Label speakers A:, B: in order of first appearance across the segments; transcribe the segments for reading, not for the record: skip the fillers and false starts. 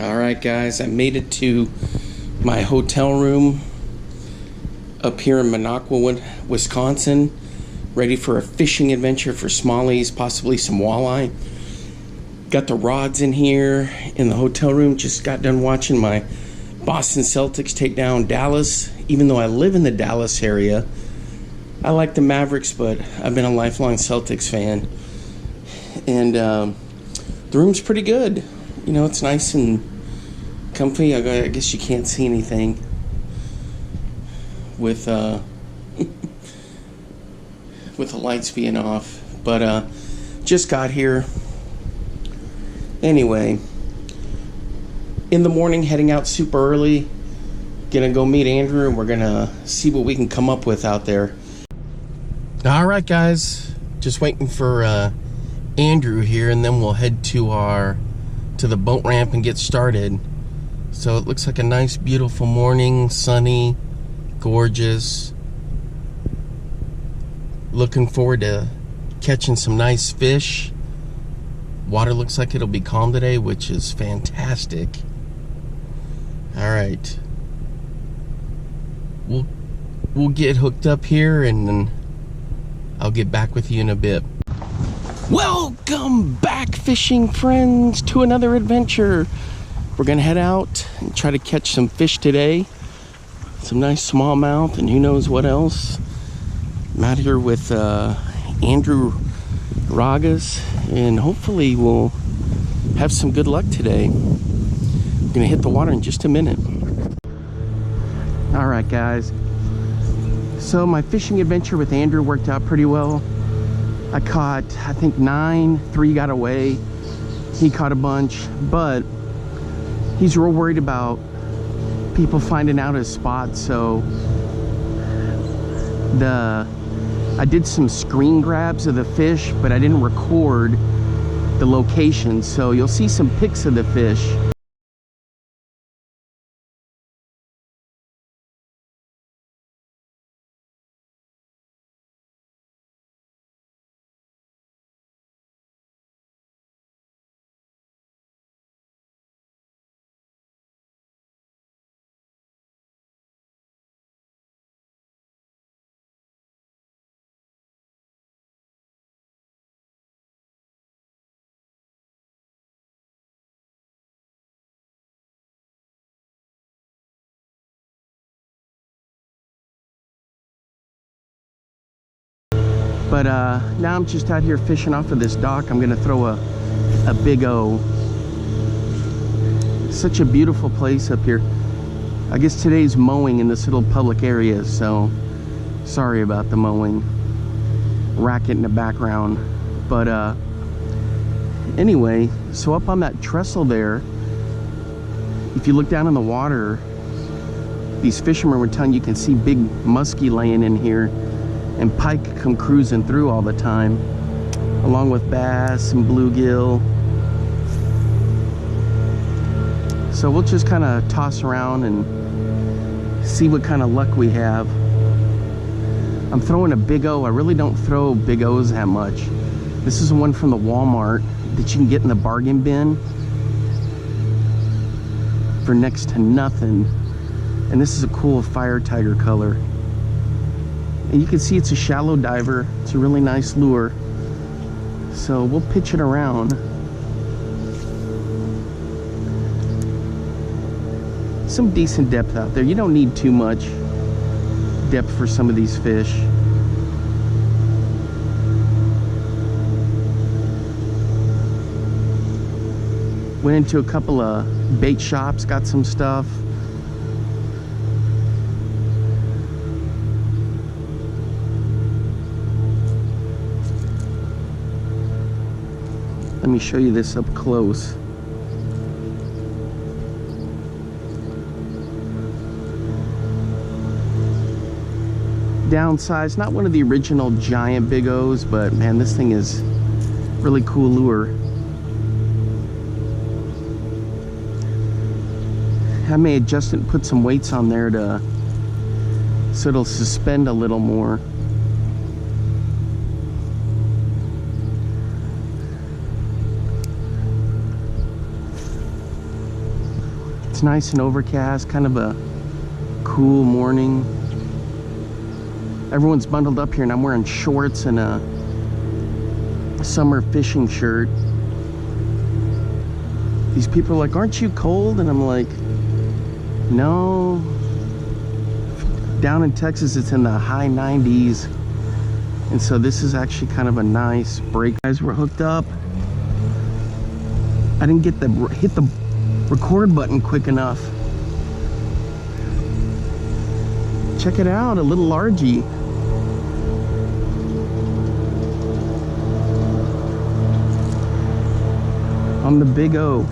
A: Alright guys, I made it to my hotel room up here in Minocqua, Wisconsin, ready for a fishing adventure for smallies, possibly some walleye. Got the rods in here in the hotel room. Just got done watching my Boston Celtics take down Dallas. Even though I live in the Dallas area, I like the Mavericks, but I've been a lifelong Celtics fan. And the room's pretty good. You know, it's nice and comfy. I guess you can't see anything with with the lights being off. But just got here. Anyway, in the morning, heading out super early. Gonna go meet Andrew, and we're gonna see what we can come up with out there. All right, guys, just waiting for Andrew here, and then we'll head to the boat ramp and get started. So it looks like a nice, beautiful morning, sunny, gorgeous. Looking forward to catching some nice fish. Water looks like it'll be calm today, which is fantastic. All right, we'll get hooked up here, and then I'll get back with you in a bit. Welcome back, fishing friends, to another adventure. We're gonna head out and try to catch some fish today. Some nice smallmouth and who knows what else. I'm out here with Andrew Ragas, and hopefully we'll have some good luck today. We're gonna hit the water in just a minute. All right, guys. So my fishing adventure with Andrew worked out pretty well. I caught, I think 9, 3 got away. He caught a bunch, but he's real worried about people finding out his spot. So I did some screen grabs of the fish, but I didn't record the location. So you'll see some pics of the fish. But now I'm just out here fishing off of this dock. I'm gonna throw a big O. Such a beautiful place up here. I guess today's mowing in this little public area, so sorry about the mowing racket in the background. But anyway, so up on that trestle there, if you look down in the water, these fishermen were telling you can see big muskie laying in here, and pike come cruising through all the time, along with bass and bluegill. So we'll just kind of toss around and see what kind of luck we have. I'm throwing a big O. I really don't throw big O's that much. This is one from the Walmart that you can get in the bargain bin for next to nothing. And this is a cool fire tiger color. And you can see it's a shallow diver. It's a really nice lure. So we'll pitch it around. Some decent depth out there. You don't need too much depth for some of these fish. Went into a couple of bait shops, got some stuff. Let me show you this up close. Downsized, not one of the original giant big O's, but man, this thing is really cool lure. I may adjust it and put some weights on there so it'll suspend a little more. It's nice and overcast, kind of a cool morning. Everyone's bundled up here and I'm wearing shorts and a summer fishing shirt. These people are like, aren't you cold? And I'm like, no. Down in Texas, it's in the high 90s. And so this is actually kind of a nice break. Guys, we're hooked up. I didn't get hit the record button quick enough. Check it out, a little largy. On the Big O.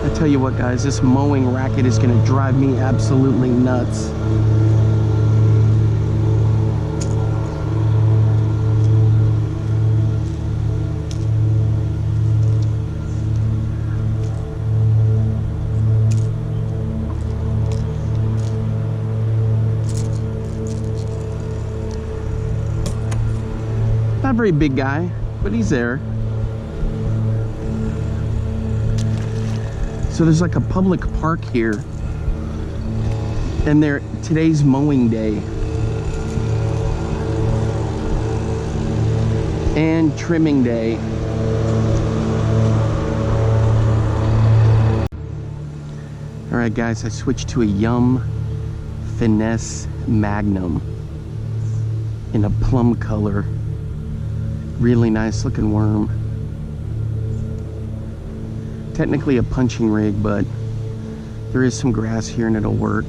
A: I tell you what, guys, this mowing racket is gonna drive me absolutely nuts. Not a very big guy, but he's there. So there's like a public park here, and today's mowing day and trimming day. All right, guys, I switched to a Yum Finesse Magnum in a plum color. Really nice looking worm. Technically a punching rig, but there is some grass here and it'll work.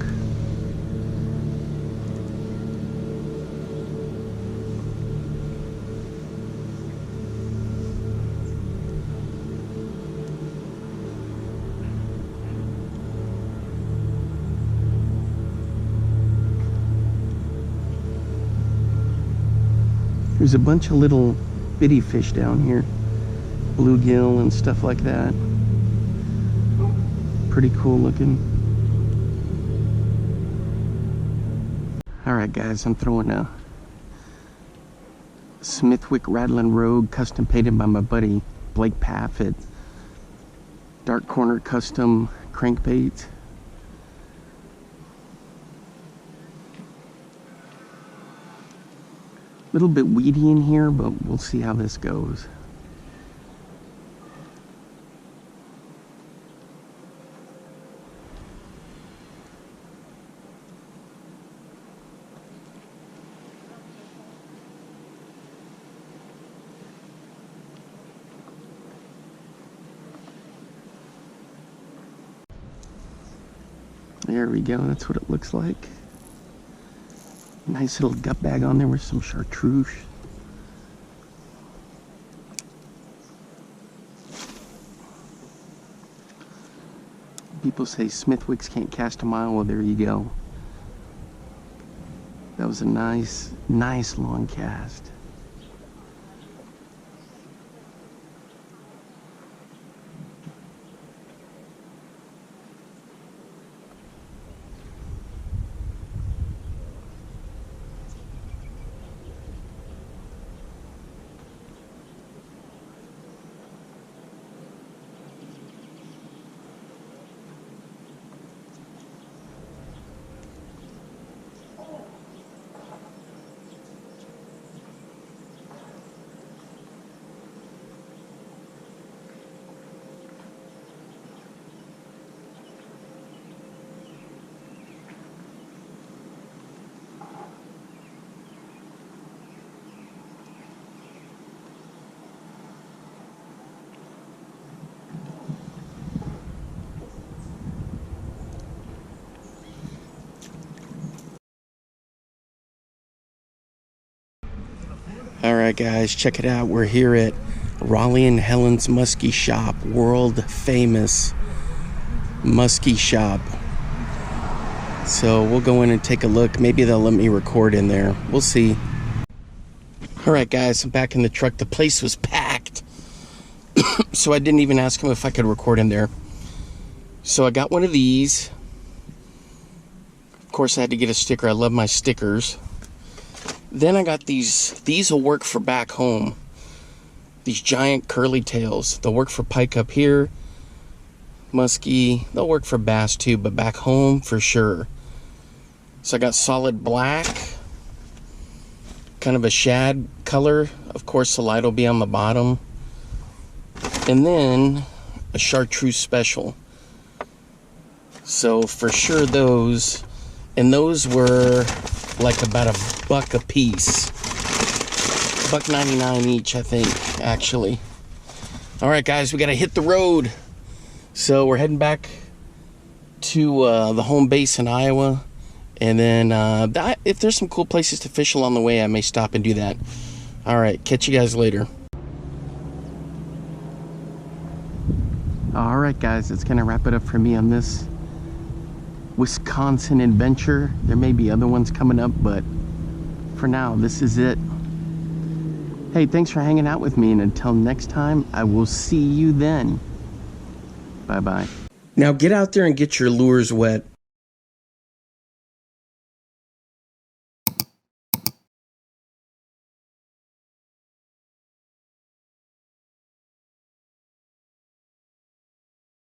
A: There's a bunch of little bitty fish down here, bluegill and stuff like that. Pretty cool looking. All right, guys, I'm throwing a Smithwick Rattling Rogue custom painted by my buddy Blake Paff at Dark Corner Custom Crankbait. A little bit weedy in here, but we'll see how this goes. There we go, that's what it looks like. Nice little gut bag on there with some chartreuse. People say Smithwicks can't cast a mile, well, there you go. That was a nice long cast. Alright guys, check it out. We're here at Raleigh and Helen's Musky Shop. World famous Musky Shop. So we'll go in and take a look. Maybe they'll let me record in there. We'll see. Alright guys, I'm back in the truck. The place was packed. So I didn't even ask him if I could record in there. So I got one of these. Of course I had to get a sticker. I love my stickers. Then I got these will work for back home. These giant curly tails. They'll work for pike up here, musky. They'll work for bass too, but back home for sure. So I got solid black, kind of a shad color. Of course, the light will be on the bottom. And then a chartreuse special. So for sure those, and those were like about $1 a piece. $1.99 each, I think, actually. All right, guys, we got to hit the road. So we're heading back to the home base in Iowa. And then if there's some cool places to fish along the way, I may stop and do that. All right, catch you guys later. All right, guys, it's going to wrap it up for me on this Wisconsin adventure. There may be other ones coming up, but for now, this is it. Hey, thanks for hanging out with me, and until next time, I will see you then. Bye-bye. Now get out there and get your lures wet.